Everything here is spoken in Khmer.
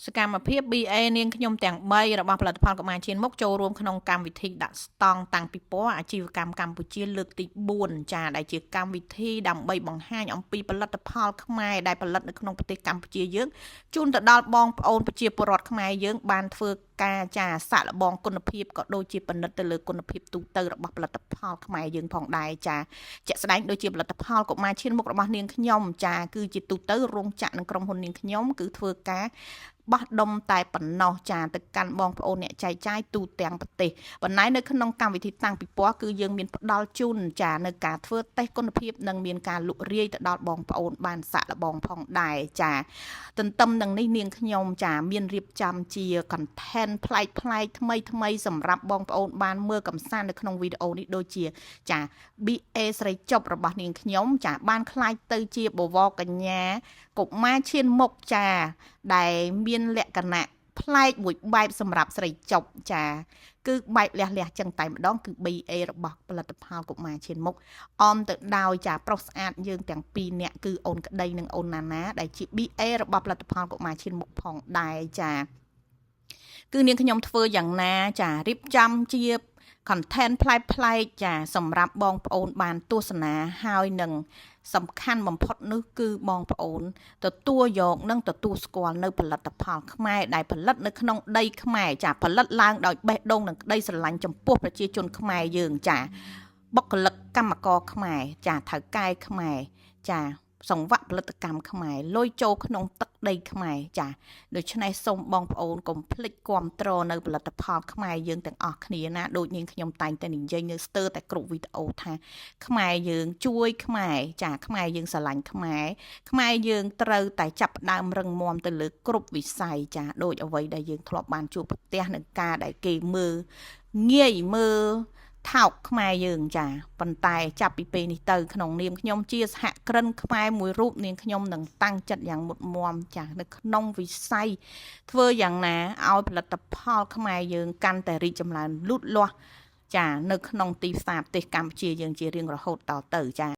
សកម្មភាព BA នាងខ្ញុំទាំង3របស់ផលិតផលកុមារឈានមុខចូលរួមក្នុងកម្មវិធីដាក់ស្តង់តាំងពីពណ៌អាជីវកម្មកម្ពុជាលើកទី4ចាដែលជាកម្មវិធីដើម្បីបង្ហាញអំពីផលិតផលខ្មែរដែលផលិតនៅក្នុងប្រទេសកម្ពុជាយើងជូនទៅដល់បងប្អូនប្រជាពលរដ្ឋខ្មែរយើងបានធ្វើការចាសាក់លបងគុណភាពក៏ដូចជាផលិតទៅលើគុណភាពទូទៅរបស់ផលិតផលខ្មែរយើងផងដែរចាជាក់ស្ដែងដូចជាផលិតផលកុមារឈានមុខរបស់នាងខ្ញុំចាគឺជាទូទៅរោងចក្រនិងក្រុមហ៊ុននាងខ្ញុំគឺធ្វើការបោះដុំតែប៉ុណ្ណោះចាទៅកាន់បងប្អូនអ្នកចែកចាយទូទាំងប្រទេសប៉ុន្តែនៅក្នុងកម្មវិធីតាំងពីពណ៌គឺយើងមានផ្ដល់ជូនចានៅការធ្វើតេស្តគុណភាពនិងមានការលក់រាយទៅដល់បងប្អូនបានសាក់លបងផងដែរចាទន្ទឹមនឹងនេះនាងខ្ញុំចាមានរៀបចំជា content ប្លែកថ្មីសម្រាប់បងប្អូនបានមើលកម្សាន្តនៅក្នុងវីដេអូនេះដូចជាចា BA ស្រីចប់របស់នាងខ្ញុំចាបានខ្លាចទៅជាបវរកញ្ញាកុមារឈានមុខចាដែលមានលក្ខណៈប្លែកមួយបែបសម្រាប់ស្រីចប់ចាគឺបែបលះចឹងតែម្ដងគឺ BA របស់ផលិតផលកុមារឈានមុខអមទៅដោយចាប្រុសស្អាតយើងទាំងពីរនាក់គឺអូនក្តីនិងអូនណាណាដែលជា BA របស់ផលិតផលកុមារឈានមុខផងដែរចាគឺនាងខ្ញុំធ្វើយ៉ាងណាចារៀបចំជា content ប្លែកចាសម្រាប់បងប្អូនបានទស្សនាហើយនឹងសំខាន់បំផុតនោះគឺបងប្អូនទទួលយកនិងទទួលស្គាល់នៅផលិតផលខ្មែរដែលផលិតនៅក្នុងដីខ្មែរចាផលិតឡើងដោយបេះដូងនិងក្តីស្រឡាញ់ចំពោះប្រជាជនខ្មែរយើងចាបុគ្គលិកកម្មករខ្មែរចាថៅកែខ្មែរចាសង្វាក់ផលិតកម្មខ្មែរលុយចូលក្នុងទឹកដីខ្មែរចាដូច្នេះសូមបងប្អូនកុំភ្លេចគាំទ្រនៅផលិតផលខ្មែរយើងទាំងអស់គ្នាណាដូចនាងខ្ញុំតែងតែនិយាយនៅស្ទើរតែគ្រប់វីដេអូថាខ្មែរយើងជួយខ្មែរចាខ្មែរយើងស្រឡាញ់ខ្មែរយើងត្រូវតែចាប់ផ្ដើមរឹងមាំទៅលើគ្រប់វិស័យចាដូចអ្វីដែលយើងធ្លាប់បានជួបប្រទះនឹងការដែលគេមើលងាយមើលថោកខ្មែរយើងចាប៉ុន្តែចាប់ពីពេលនេះទៅក្នុងនាមខ្ញុំជាសហគ្រិនខ្មែរមួយរូបនាងខ្ញុំនឹងតាំងចិត្តយ៉ាងមុតមមចានៅក្នុងវិស័យធ្វើយ៉ាងណាឲ្យផលិតផលខ្មែរយើងកាន់តែរីកចម្រើនលូតលាស់ចានៅក្នុងទីផ្សារប្រទេសកម្ពុជាយើងជារៀងរហូតតទៅចា